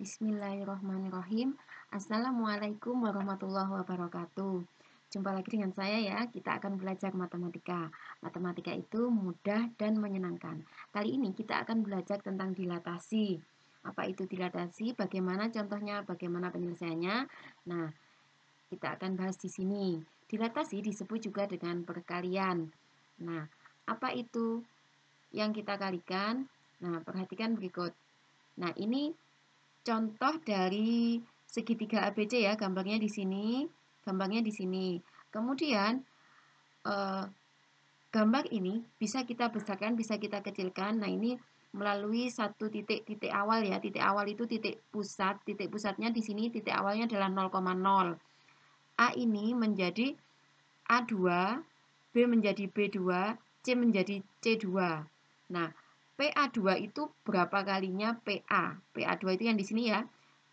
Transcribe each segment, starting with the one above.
Bismillahirrahmanirrahim. Assalamualaikum warahmatullahi wabarakatuh. Jumpa lagi dengan saya ya. Kita akan belajar matematika. Matematika itu mudah dan menyenangkan. Kali ini kita akan belajar tentang dilatasi. Apa itu dilatasi? Bagaimana contohnya? Bagaimana penyelesaiannya? Nah, kita akan bahas di sini. Dilatasi disebut juga dengan perkalian. Nah, apa itu yang kita kalikan? Nah, perhatikan berikut. Nah, ini contoh dari segitiga ABC ya, gambarnya di sini, gambarnya di sini. Kemudian gambar ini bisa kita besarkan, bisa kita kecilkan. Nah, ini melalui satu titik awal ya. Titik awal itu titik pusat. Titik pusatnya di sini, titik awalnya adalah 0,0. A ini menjadi A2, B menjadi B2, C menjadi C2. Nah, PA2 itu berapa kalinya PA? PA2 itu yang di sini ya.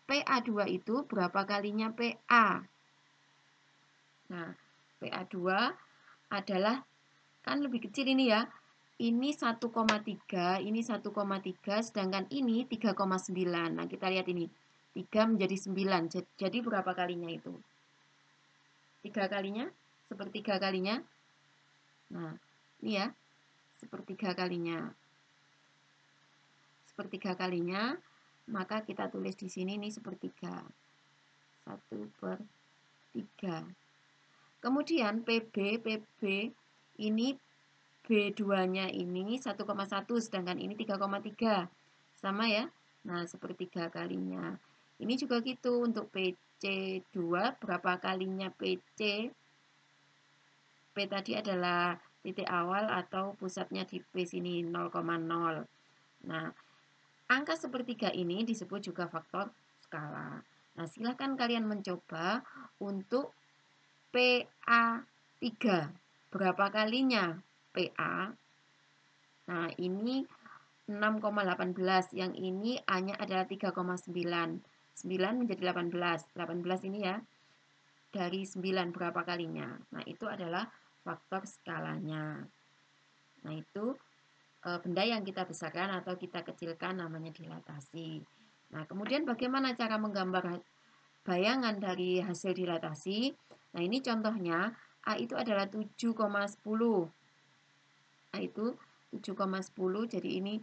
PA2 itu berapa kalinya PA? Nah, PA2 adalah kan lebih kecil ini ya. Ini 1,3, ini 1,3, sedangkan ini 3,9. Nah, kita lihat ini. 3 menjadi 9. Jadi berapa kalinya itu? 3 kalinya? Sepertiga kalinya? Nah, ini ya. Sepertiga kalinya. Sepertiga kalinya, maka kita tulis di sini ini sepertiga. 1/3. Kemudian PB ini B2-nya ini 1,1 sedangkan ini 3,3. Sama ya? Nah, sepertiga kalinya. Ini juga gitu untuk PC2 berapa kalinya PC? P tadi adalah titik awal atau pusatnya di P sini 0,0. Nah, angka sepertiga ini disebut juga faktor skala. Nah, silahkan kalian mencoba untuk PA3. Berapa kalinya PA? Nah, ini 6,18. Yang ini A-nya adalah 3,9. 9 menjadi 18. 18 ini ya. Dari 9 berapa kalinya? Nah, itu adalah faktor skalanya. Nah, itu benda yang kita besarkan atau kita kecilkan namanya dilatasi. Nah, kemudian bagaimana cara menggambar bayangan dari hasil dilatasi? Nah, ini contohnya A itu adalah 7,10. A itu 7,10, jadi ini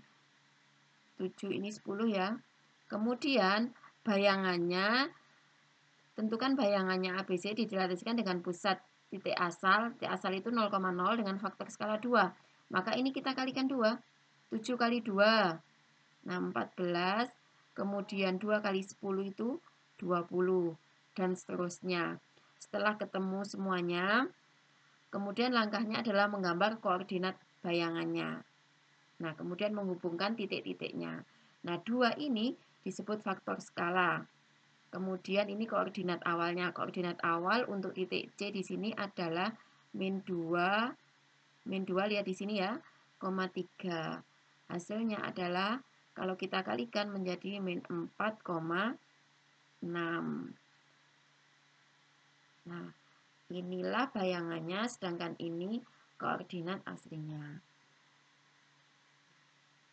7 ini 10 ya. Kemudian bayangannya, tentukan bayangannya ABC didilatasikan dengan pusat titik asal itu 0,0 dengan faktor skala 2. Maka ini kita kalikan 2. 7 kali 2. Nah, 14. Kemudian 2 kali 10 itu 20. Dan seterusnya. Setelah ketemu semuanya, kemudian langkahnya adalah menggambar koordinat bayangannya. Nah, kemudian menghubungkan titik-titiknya. Nah, 2 ini disebut faktor skala. Kemudian ini koordinat awalnya. Koordinat awal untuk titik C di sini adalah -2 lihat di sini ya, 3. Hasilnya adalah kalau kita kalikan menjadi -4,6. Nah, inilah bayangannya, sedangkan ini koordinat aslinya.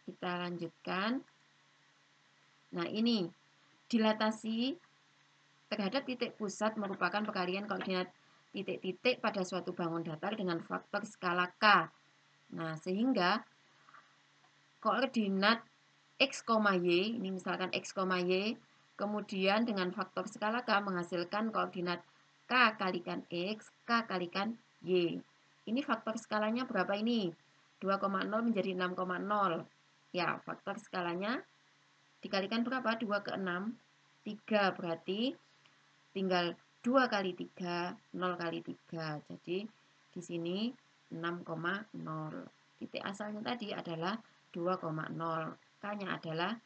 Kita lanjutkan. Nah, ini dilatasi terhadap titik pusat merupakan perkalian koordinat titik-titik pada suatu bangun datar dengan faktor skala K. Nah, sehingga koordinat X, Y, ini misalkan X, Y, kemudian dengan faktor skala K menghasilkan koordinat K kalikan X, K kalikan Y. Ini faktor skalanya berapa ini? 2,0 menjadi 6,0. Ya, faktor skalanya dikalikan berapa? 2 ke 6, 3 berarti tinggal 2 kali 3, 0 kali 3. Jadi di sini 6,0. Titik asalnya tadi adalah 2,0. K-nya adalah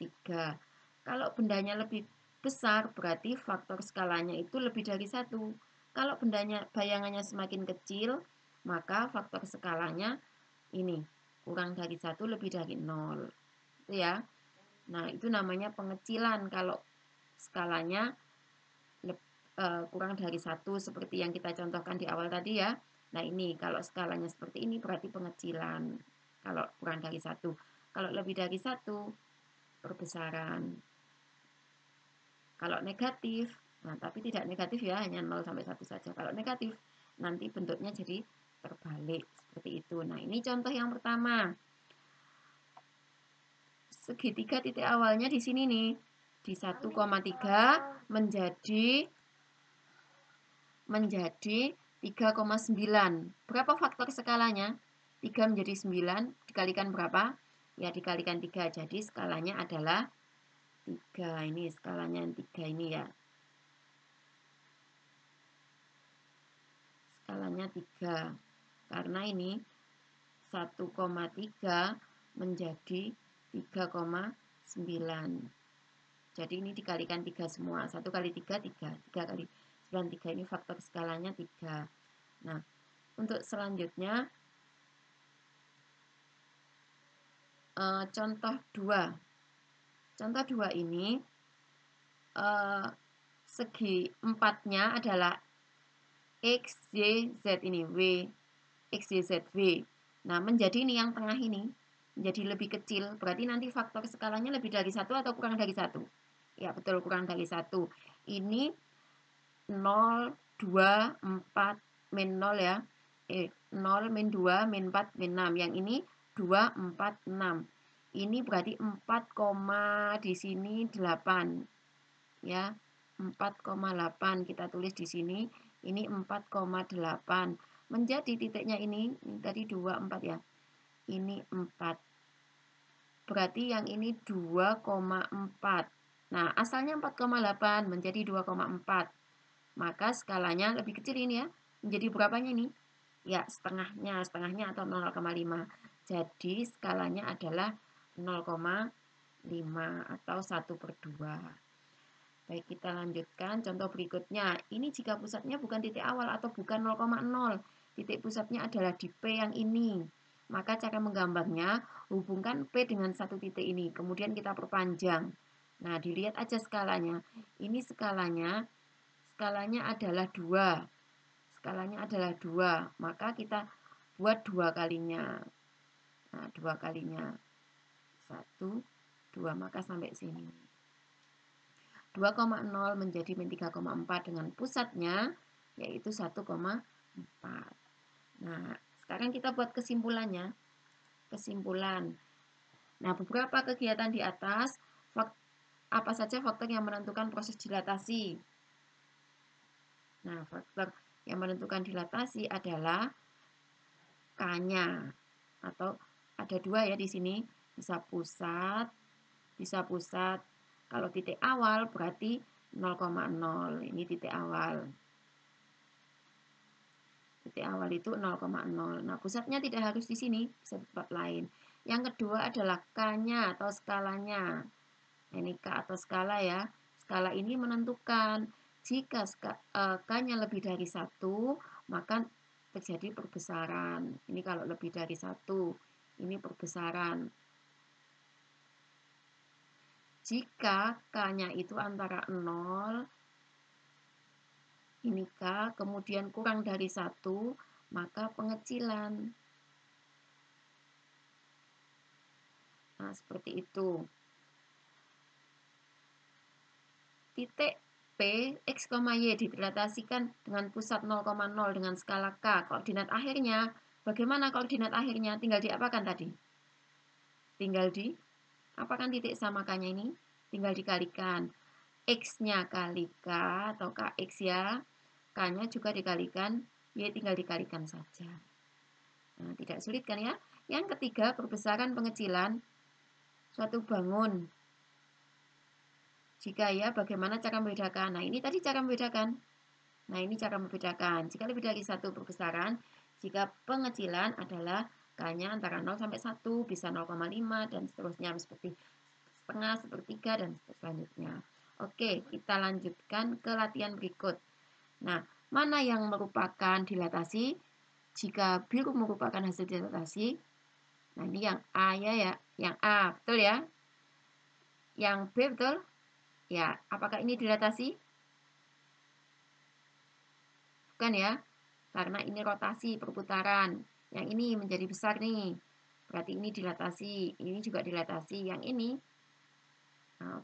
3. Kalau bendanya lebih besar berarti faktor skalanya itu lebih dari 1. Kalau bendanya bayangannya semakin kecil, maka faktor skalanya ini kurang dari 1 lebih dari 0. Itu ya. Nah, itu namanya pengecilan kalau skalanya kurang dari 1 seperti yang kita contohkan di awal tadi ya. Nah, ini kalau skalanya seperti ini berarti pengecilan kalau kurang dari 1. Kalau lebih dari 1 perbesaran. Kalau negatif, nah tapi tidak negatif ya, hanya 0 sampai 1 saja. Kalau negatif, nanti bentuknya jadi terbalik seperti itu. Nah, ini contoh yang pertama. Segitiga titik awalnya di sini nih. Di 1,3 menjadi 3,9. Berapa faktor skalanya? 3 menjadi 9 dikalikan berapa? Ya dikalikan 3. Jadi skalanya adalah 3. Ini skalanya 3 ini ya. Skalanya 3. Karena ini 1,3 menjadi 3,9. Jadi ini dikalikan 3 semua. 1 kali 3, 3. 3 kali 9, 3. Ini faktor skalanya 3. Nah, untuk selanjutnya, contoh 2. Contoh 2 ini, segi 4-nya adalah X, Y, Z ini. W, X, Y, Z, W. Nah, menjadi ini yang tengah ini. Menjadi lebih kecil. Berarti nanti faktor skalanya lebih dari 1 atau kurang dari 1? Ya, betul, kurang dari 1. Ini 0, 2, 4, min 0 ya. 0, min 2, min 4, min 6. Yang ini 2, 4, 6. Ini berarti 4, di sini 8. Ya, 4,8 kita tulis di sini. Ini 4,8. Menjadi titiknya ini tadi 2, 4 ya. Ini 4. Berarti yang ini 2,4. Nah, asalnya 4,8 menjadi 2,4. Maka skalanya lebih kecil ini ya. Menjadi berapanya ini? Ya, setengahnya atau 0,5. Jadi skalanya adalah 0,5 atau 1/2. Baik, kita lanjutkan contoh berikutnya. Ini jika pusatnya bukan titik awal atau bukan 0,0. Titik pusatnya adalah di P yang ini. Maka cara menggambarnya, hubungkan P dengan satu titik ini. Kemudian kita perpanjang. Nah, dilihat aja skalanya. Ini skalanya adalah 2. Skalanya adalah 2. Maka kita buat 2 kalinya. Nah, 2 kalinya. 1, 2. Maka sampai sini. 2,0 menjadi min 3,4 dengan pusatnya yaitu 1,4. Nah, sekarang kita buat kesimpulannya. Kesimpulan. Nah, beberapa kegiatan di atas, apa saja faktor yang menentukan proses dilatasi? Nah, faktor yang menentukan dilatasi adalah K-nya. Atau ada 2 ya di sini, bisa pusat. Kalau titik awal berarti 0,0. Ini titik awal. Titik awal itu 0,0. Nah, pusatnya tidak harus di sini, bisa di tempat lain. Yang kedua adalah K-nya atau skalanya. Ini K atau skala ya. Skala ini menentukan jika K-nya lebih dari 1, maka terjadi perbesaran. Ini kalau lebih dari 1, ini perbesaran. Jika K-nya itu antara 0, ini K, kemudian kurang dari 1, maka pengecilan. Nah, seperti itu. Titik P, X, Y didilatasikan dengan pusat 0,0 dengan skala K. Koordinat akhirnya, bagaimana koordinat akhirnya? Tinggal diapakan tadi? Tinggal apakan titik sama K-nya ini? Tinggal dikalikan. X-nya kali K atau KX ya. K-nya juga dikalikan, Y tinggal dikalikan saja. Nah, tidak sulit kan ya? Yang ketiga, perbesaran pengecilan suatu bangun. Jika ya, bagaimana cara membedakan? Nah, ini tadi cara membedakan. Nah, ini cara membedakan. Jika lebih dari 1 perbesaran, jika pengecilan adalah K-nya antara 0 sampai 1, bisa 0,5, dan seterusnya, seperti setengah, sepertiga, dan selanjutnya. Oke, kita lanjutkan ke latihan berikut. Nah, mana yang merupakan dilatasi? Jika biru merupakan hasil dilatasi, nah ini yang A ya, yang A, betul ya? Yang B betul? Ya, apakah ini dilatasi? Bukan ya, karena ini rotasi perputaran. Yang ini menjadi besar nih, berarti ini dilatasi. Ini juga dilatasi. Yang ini, nah,